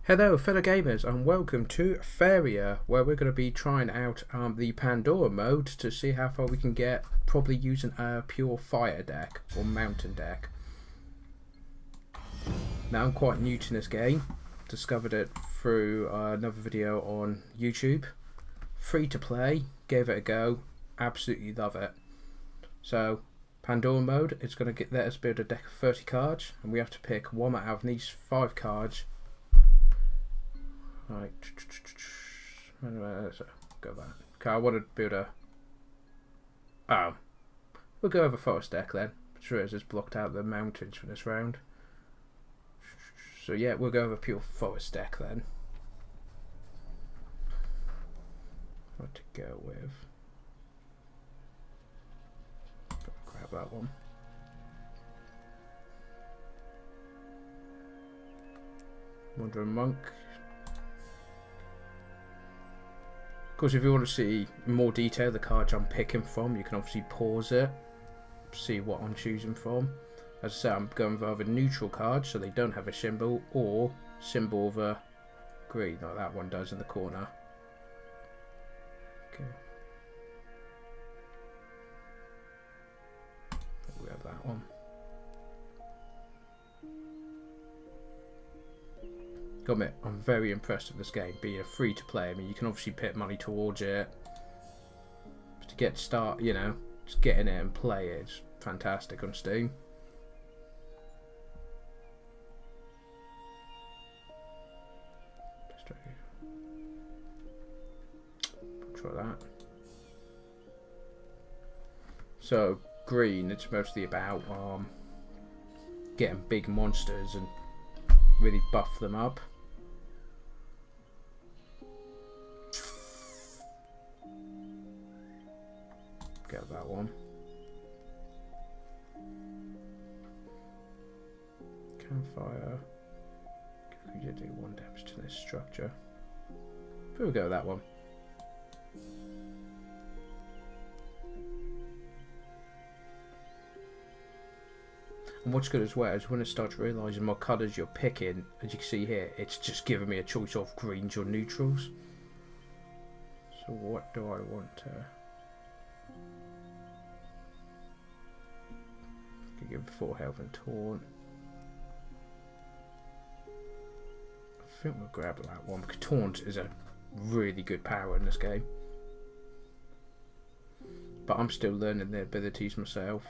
Hello fellow gamers and welcome to Faeria, where we're going to be trying out the Pandora mode to see how far we can get, probably using a pure fire deck or mountain deck. Now I'm quite new to this game, discovered it through another video on YouTube, free to play, gave it a go, absolutely love it. So Pandora mode, it's going to let us build a deck of 30 cards and we have to pick one out of these 5 cards. Right, go back. Okay, I want to build a. Oh, we'll go over forest deck then. Sure, it's just blocked out the mountains for this round. So yeah, we'll go over pure forest deck then. What to go with? Grab that one. Wandering Monk. Of course, if you want to see in more detail the cards I'm picking from, you can obviously pause it, see what I'm choosing from. As I say, I'm going with either neutral cards, so they don't have a symbol, or symbol of a green, like that one does in the corner. Okay. We have that one. Got to admit, I'm very impressed with this game, being a free to play. I mean, you can obviously put money towards it. But to get start, you know, just get in it and play it, it's fantastic on Steam. Try that. So green, it's mostly about getting big monsters and really buff them up. Get that one. Campfire. We did do 1 damage to this structure. We'll go with that one. And what's good as well is when it starts realising what colours you're picking, as you can see here, it's just giving me a choice of greens or neutrals. So what do I want to... I give 4 health and taunt. I think we'll grab that one because taunt is a really good power in this game. But I'm still learning the abilities myself.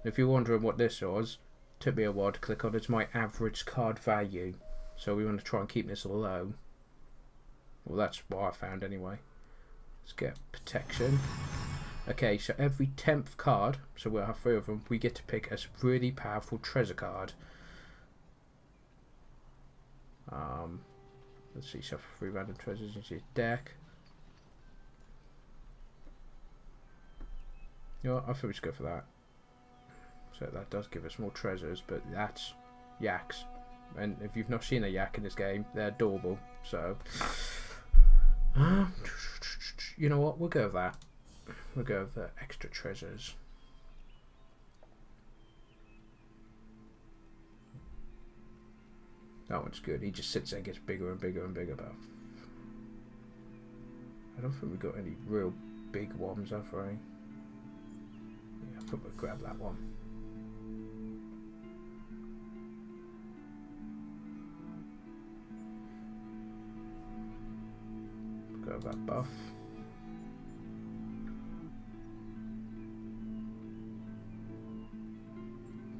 If you're wondering what this was, it took me a while to click on. It's my average card value, so we want to try and keep this low. Well, that's what I found anyway. Let's get protection. Okay, so every 10th card, so we'll have 3 of them, we get to pick a really powerful treasure card. Let's see, shuffle 3 random treasures into your deck. You know what, I think we should go for that. So that does give us more treasures, but that's yaks. And if you've not seen a yak in this game, they're adorable. So, you know what? We'll go with that. We'll go with the extra treasures. That one's good. He just sits there and gets bigger and bigger and bigger. But I don't think we've got any real big ones, have we? Yeah, I think we'll grab that one. Go that buff.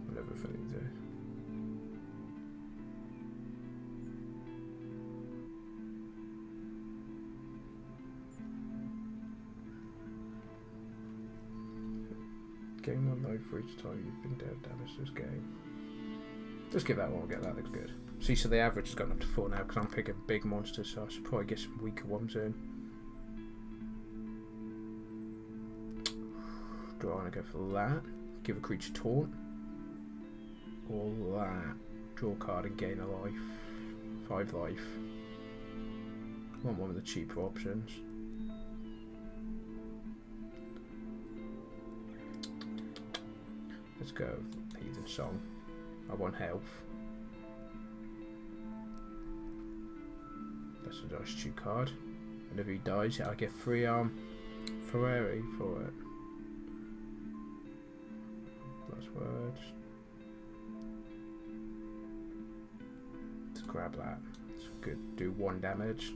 Whatever thing there. Game on load for each time you've been dealt damage this game. Let's give that one a go, that looks good. See, so the average has gone up to 4 now because I'm picking big monsters, so I should probably get some weaker ones in. Do I want to go for that? Give a creature taunt? Or that? Draw a card and gain a life. 5 life. I want one of the cheaper options. Let's go with Heathen Song. I want health. That's a nice cheap card. And if he dies, I get free Faeria for it. Last words. Let's grab that. It's good. Do 1 damage.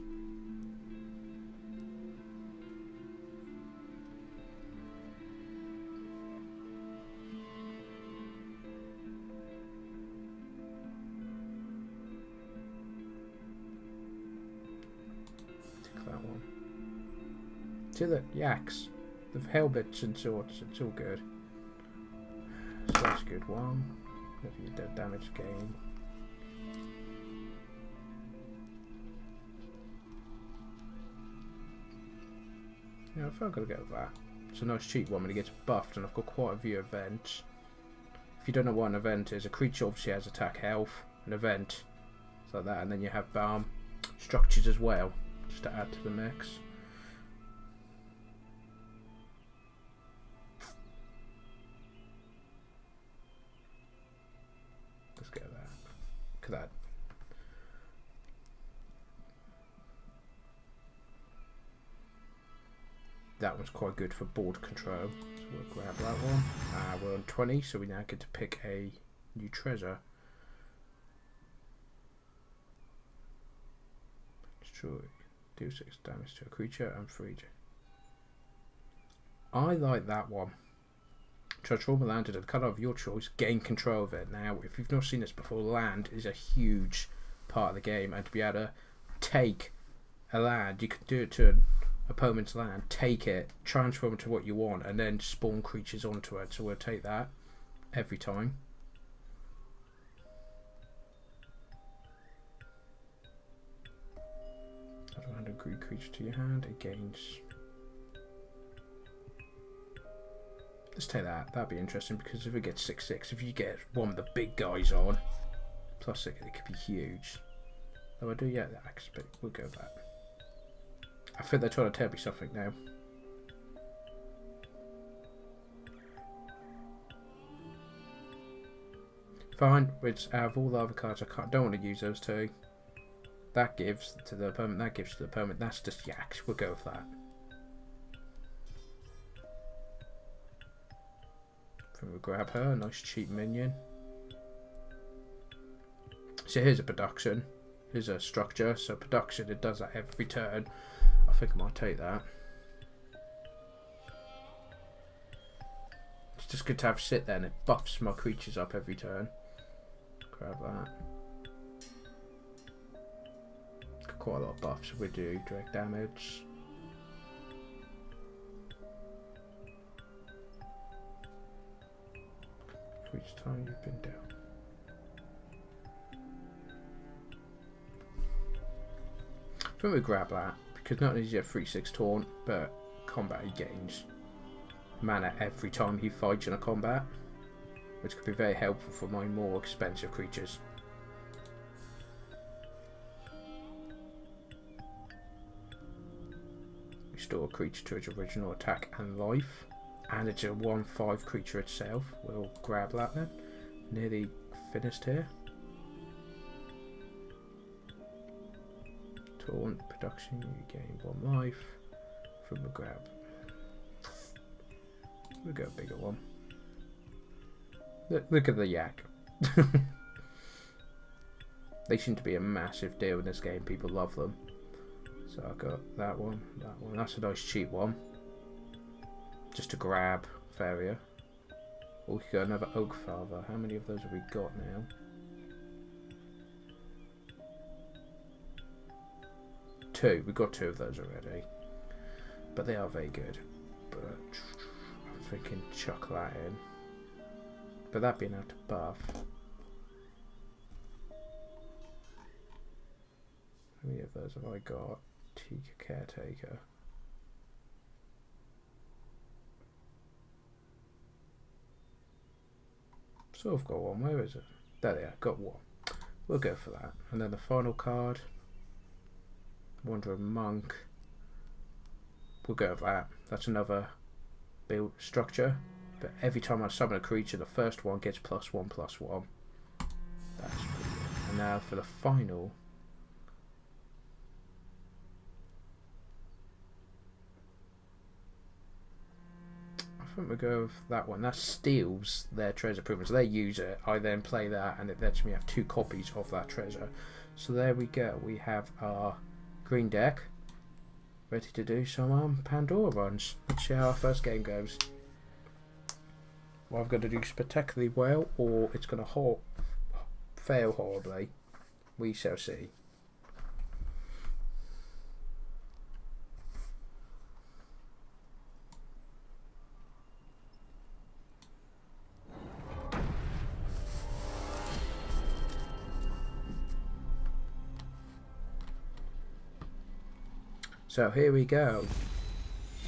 Take that one. To the yaks, the hellbits and swords. It's all good. So that's a good one. If you did damage gain. Yeah, I think I'm gonna go with that. It's a nice cheap one when it gets buffed, and I've got quite a few events. If you don't know what an event is, a creature obviously has attack health, an event, it's like that, and then you have structures as well, just to add to the mix. Let's get that. Look at that. That one's quite good for board control, so we'll grab that one. We're on 20, so we now get to pick a new treasure. Destroy. Do 6 damage to a creature and free. I like that one. Transform a land into the colour of your choice, gain control of it. Now, if you've not seen this before, land is a huge part of the game, and to be able to take a land, you can do it to an opponent's land, take it, transform it to what you want, and then spawn creatures onto it. So we'll take that every time. Add a random Greek creature to your hand. It gains. Let's take that. That'd be interesting, because if it gets 6/6, if you get one of the big guys on, plus it could be huge. Though I do get that, but we'll go with that. I think they're trying to tell me something now. Fine, which out of all the other cards, don't want to use those two. That gives to the opponent, that gives to the opponent. That's just yaks. We'll go with that. Then we'll grab her, a nice cheap minion. So here's a production. Here's a structure. So production, it does that every turn. I think I might take that. It's just good to have sit there, and it buffs my creatures up every turn. Grab that. Got quite a lot of buffs. We do direct damage. For each time you've been down. I think we grab that. Because not only does he have 3/6 taunt, but combat he gains mana every time he fights in a combat, which could be very helpful for my more expensive creatures. Restore a creature to its original attack and life, and it's a 1/5 creature itself. We'll grab that then. Nearly finished here. Taunt, production, you gain 1 life from the grab. We'll go a bigger one. Look at the yak. They seem to be a massive deal in this game. People love them. So I got that one, that one. That's a nice cheap one. Just to grab Faeria. Or we could go another Oak Father. How many of those have we got now? 2. We've got 2 of those already. But they are very good. But I'm thinking chuck that in. But that being out to buff. How many of those have I got? Tika Caretaker. So I've got one. Where is it? There they are. Got one. We'll go for that. And then the final card. Wandering Monk. We'll go with that. That's another build structure. But every time I summon a creature, the first one gets +1/+1. That's pretty good. And now for the final. I think we'll go with that one. That steals their treasure pretty much. They use it, I then play that, and it lets me have 2 copies of that treasure. So there we go. We have our green deck ready to do some Pandora runs. Let's see how our first game goes. Well, I've got to do spectacularly well, or it's going to fail horribly. We shall see. So here we go.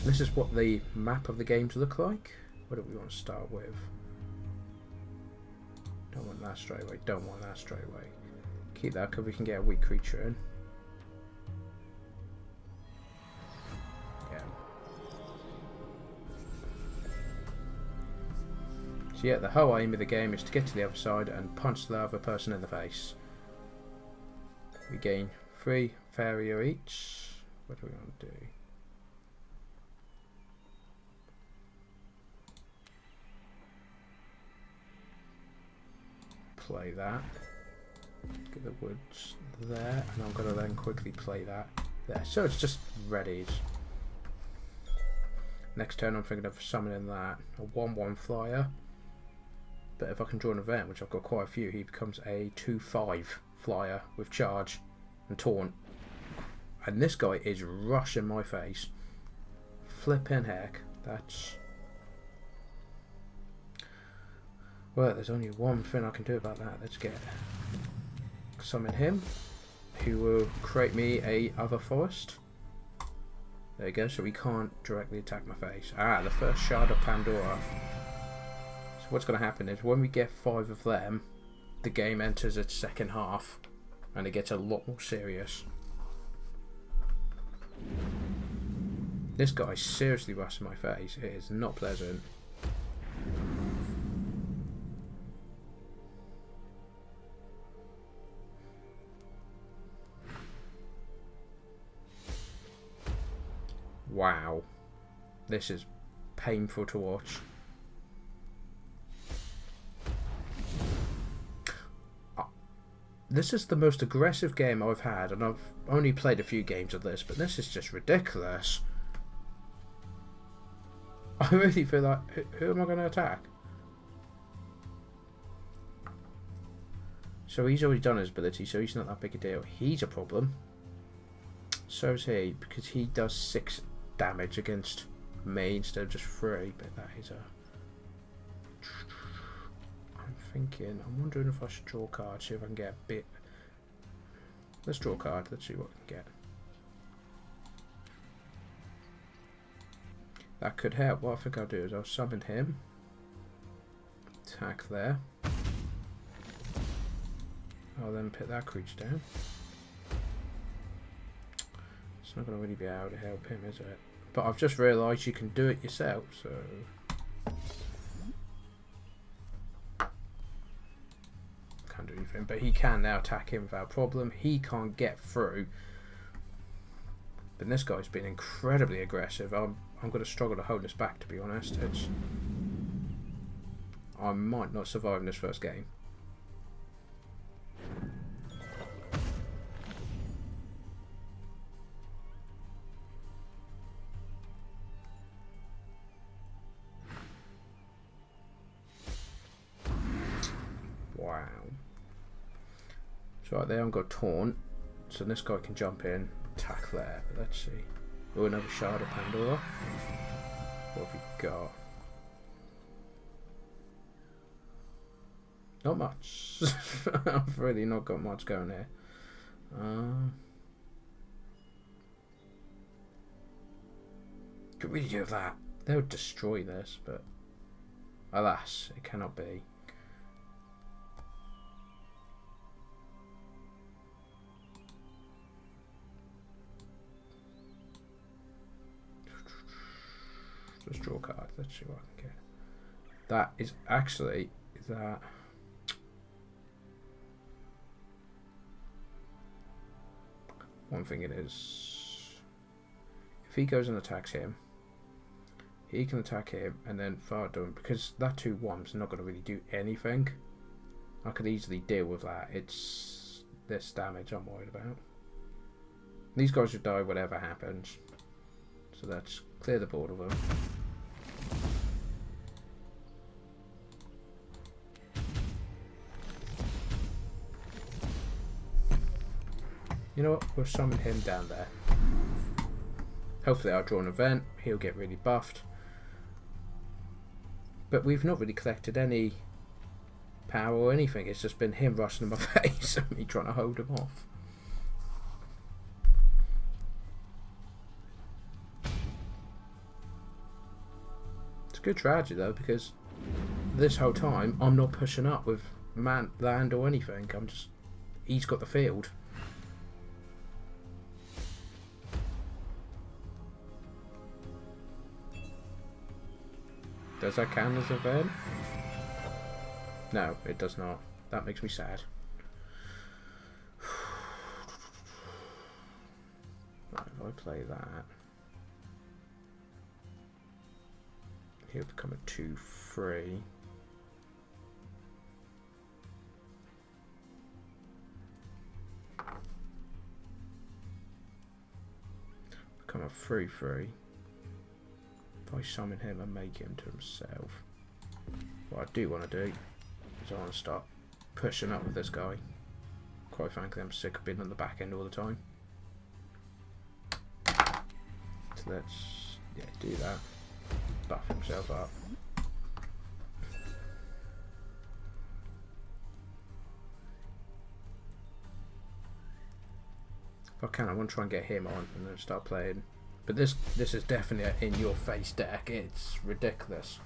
This is what the map of the games look like. What do we want to start with? Don't want that straight away. Don't want that straight away. Keep that because we can get a weak creature in. Yeah. So yeah, the whole aim of the game is to get to the other side and punch the other person in the face. We gain 3 Faeria each. What do we want to do? Play that. Get the woods there, and I'm going to then quickly play that there. So it's just ready. Next turn I'm thinking of summoning that. A 1/1 flyer. But if I can draw an event, which I've got quite a few, he becomes a 2/5 flyer with charge and taunt. And this guy is rushing my face. Flipping heck. That's... Well, there's only one thing I can do about that. Let's get... Summon him. Who will create me a other forest. There you go, so he can't directly attack my face. Ah, the first shard of Pandora. So what's going to happen is when we get 5 of them, the game enters its second half. And it gets a lot more serious. This guy seriously rushed my face. It is not pleasant. Wow. This is painful to watch. This is the most aggressive game I've had, and I've only played a few games of this, but this is just ridiculous. I really feel like, who am I going to attack? So he's already done his ability, so he's not that big a deal. He's a problem. So is he, because he does 6 damage against me instead of just 3, but that is a... I'm wondering if I should draw a card, see if I can get a bit. Let's draw a card, let's see what we can get. That could help. What I think I'll do is I'll summon him. Attack there. I'll then put that creature down. It's not going to really be able to help him, is it? But I've just realised you can do it yourself, so... Do anything, but he can now attack him without problem. He can't get through, but this guy's been incredibly aggressive. I'm going to struggle to hold this back, to be honest. I might not survive in this first game. Wow. Right there, I've got taunt, so this guy can jump in, attack there. But let's see. Oh, another shard of Pandora. What have we got? Not much. I've really not got much going here. Could really do with that. They would destroy this, but alas, it cannot be. Let's draw a card. Let's see what I can get. That is actually that. One thing it is, if he goes and attacks him, he can attack him and then Vardun, because that 2/1's not going to really do anything. I could easily deal with that. It's this damage I'm worried about. These guys will die whatever happens. So let's clear the board of them. You know what? We'll summon him down there. Hopefully I'll draw an event. He'll get really buffed. But we've not really collected any power or anything. It's just been him rushing in my face and me trying to hold him off. It's a good strategy though, because this whole time I'm not pushing up with land or anything. I'm just... He's got the field. Does that count as an event? No, it does not. That makes me sad. Right, if I play that, he'll become a 2/3. Become a 3/3. If I summon him and make him to himself. What I do want to do is I want to start pushing up with this guy. Quite frankly, I'm sick of being on the back end all the time. So let's do that. Buff himself up. If I can, I want to try and get him on and then start playing. But this is definitely an in-your-face deck. It's ridiculous.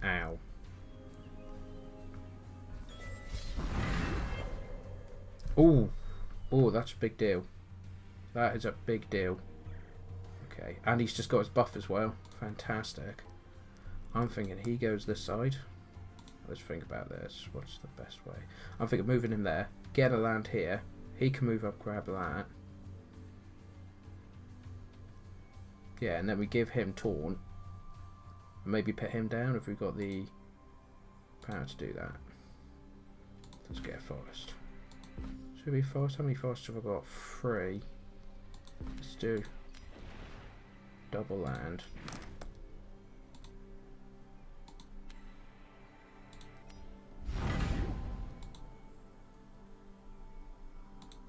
Ow. Ooh. Oh, that's a big deal. That is a big deal. Okay, and he's just got his buff as well. Fantastic. I'm thinking he goes this side. Let's think about this. What's the best way? I'm thinking moving him there. Get a land here. He can move up, grab that. Yeah, and then we give him taunt. Maybe put him down if we've got the power to do that. Let's get a forest. Should we forest? How many forests have I got? 3. Let's do double land.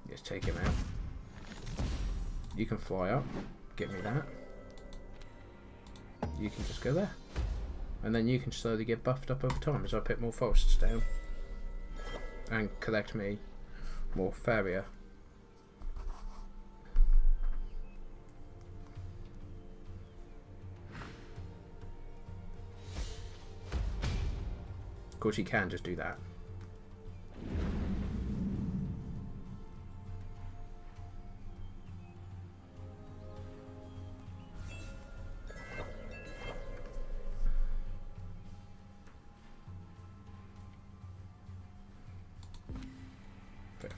Let's take him out. You can fly up. Get me that. You can just go there. And then you can slowly get buffed up over time as I put more forests down. And collect me more Faeria. Of course you can just do that.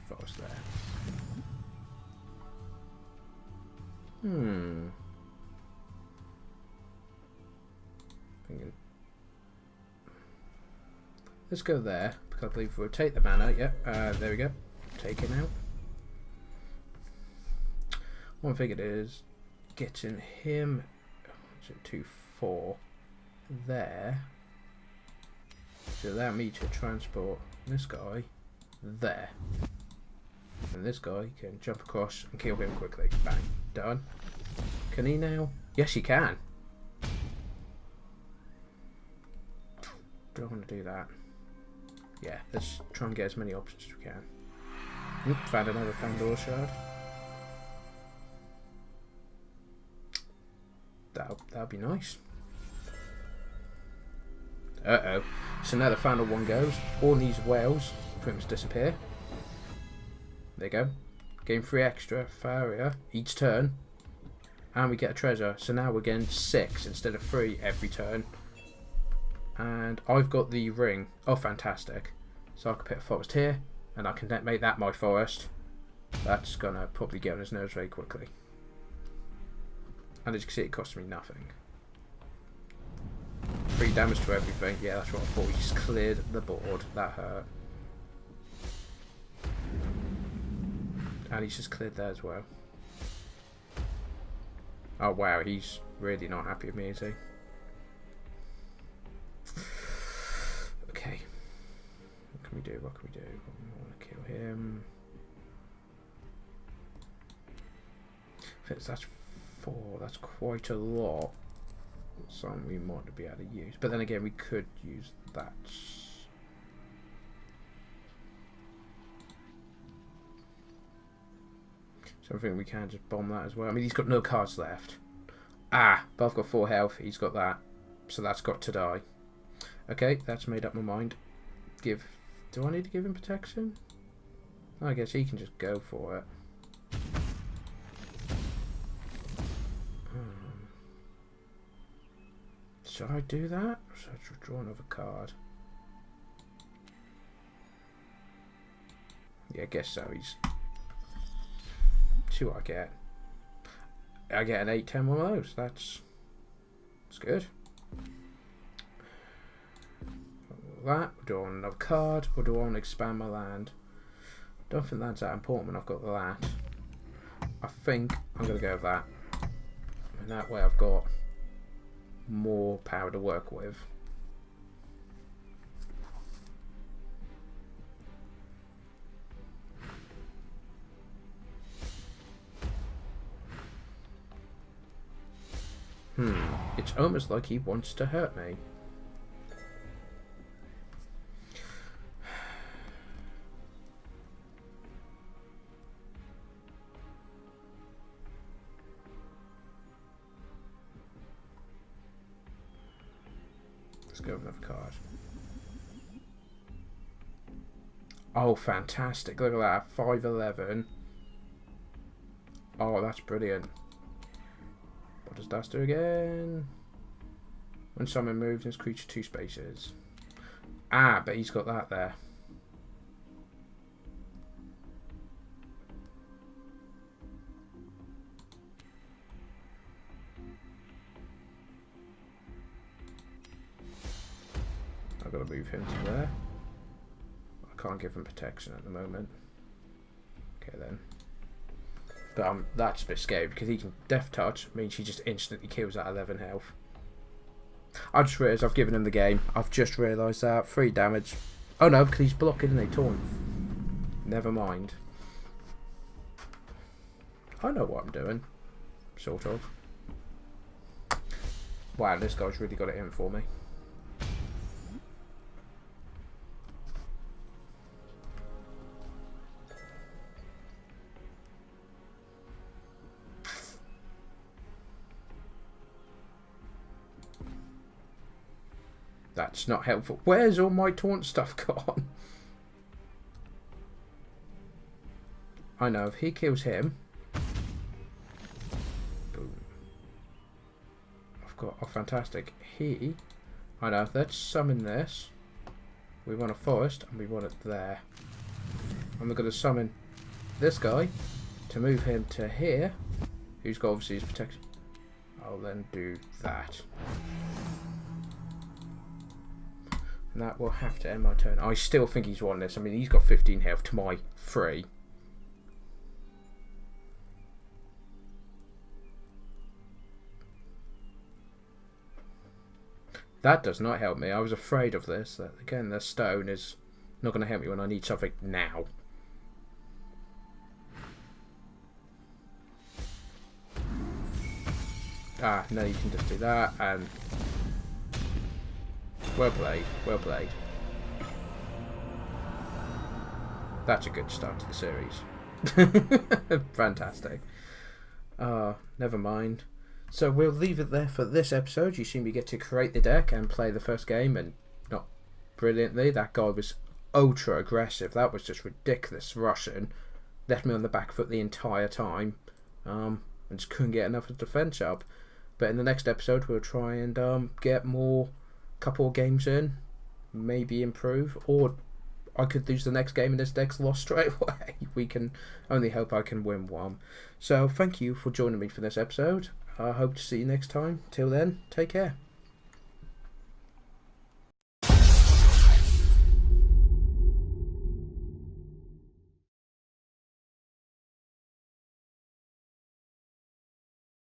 Forest there. Thinking. Let's go there because I believe we'll take the mana. Yep, there we go. Take him out. One thing it is getting him 2/4 there to allow me to transport this guy there. And this guy can jump across and kill him quickly. Bang. Done. Can he now? Yes, he can. Do I want to do that? Yeah, let's try and get as many options as we can. Oop, found another Pandora shard. That'll be nice. Uh-oh. So now the final one goes. All these whales pretty much disappear. There you go. Game 3 extra Faeria each turn. And we get a treasure. So now we're getting 6 instead of 3 every turn. And I've got the ring. Oh, fantastic. So I can put a forest here. And I can make that my forest. That's going to probably get on his nerves very quickly. And as you can see, it costs me nothing. 3 damage to everything. Yeah, that's what I thought. He's cleared the board. That hurt. And he's just cleared there as well. Oh wow, he's really not happy with me, is he? Okay. What can we do? What can we do? I want to kill him. That's 4. That's quite a lot. Something we might be able to use. But then again, we could use that. So I think we can just bomb that as well. I mean, he's got no cards left. Ah, but I've got 4 health. He's got that. So that's got to die. Okay, that's made up my mind. Do I need to give him protection? I guess he can just go for it. Should I do that? Or should I draw another card? Yeah, I guess so. See what I get. I get an 8, 10 one of those. That's good. That. Do I want another card, or do I want to expand my land? Don't think that's that important when I've got that. I think I'm going to go with that. And that way I've got more power to work with. It's almost like he wants to hurt me. Let's go with another card. Oh, fantastic. Look at that. 5/11. Oh, that's brilliant. What does that do again? When someone moves this creature 2 spaces. Ah, but he's got that there. I've got to move him to there. I can't give him protection at the moment. Okay then. But that's a bit scary because he can Death Touch, means he just instantly kills at 11 health. I just realised I've given him the game. I've just realised that. 3 damage. Oh no, because he's blocking and they taunt. Never mind. I know what I'm doing. Sort of. Wow, this guy's really got it in for me. That's not helpful. Where's all my taunt stuff gone? I know, if he kills him... Boom. I've got... Oh, fantastic. I know, let's summon this. We want a forest, and we want it there. And we're going to summon this guy to move him to here, who's got obviously his protection. I'll then do that. And that will have to end my turn. I still think he's won this. I mean, he's got 15 health to my 3. That does not help me. I was afraid of this. Again, the stone is not going to help me when I need something now. Ah, no, you can just do that and... Well played, well played. That's a good start to the series. Fantastic. Never mind. So we'll leave it there for this episode. You see me get to create the deck and play the first game, and not brilliantly. That guy was ultra aggressive. That was just ridiculous Russian. Left me on the back foot the entire time. and just couldn't get enough of defense up. But in the next episode, we'll try and get more couple of games in, maybe improve, or I could lose the next game and this deck's lost straight away. We can only hope I can win one. So thank you for joining me for this episode. I hope to see you next time. Till then, take care.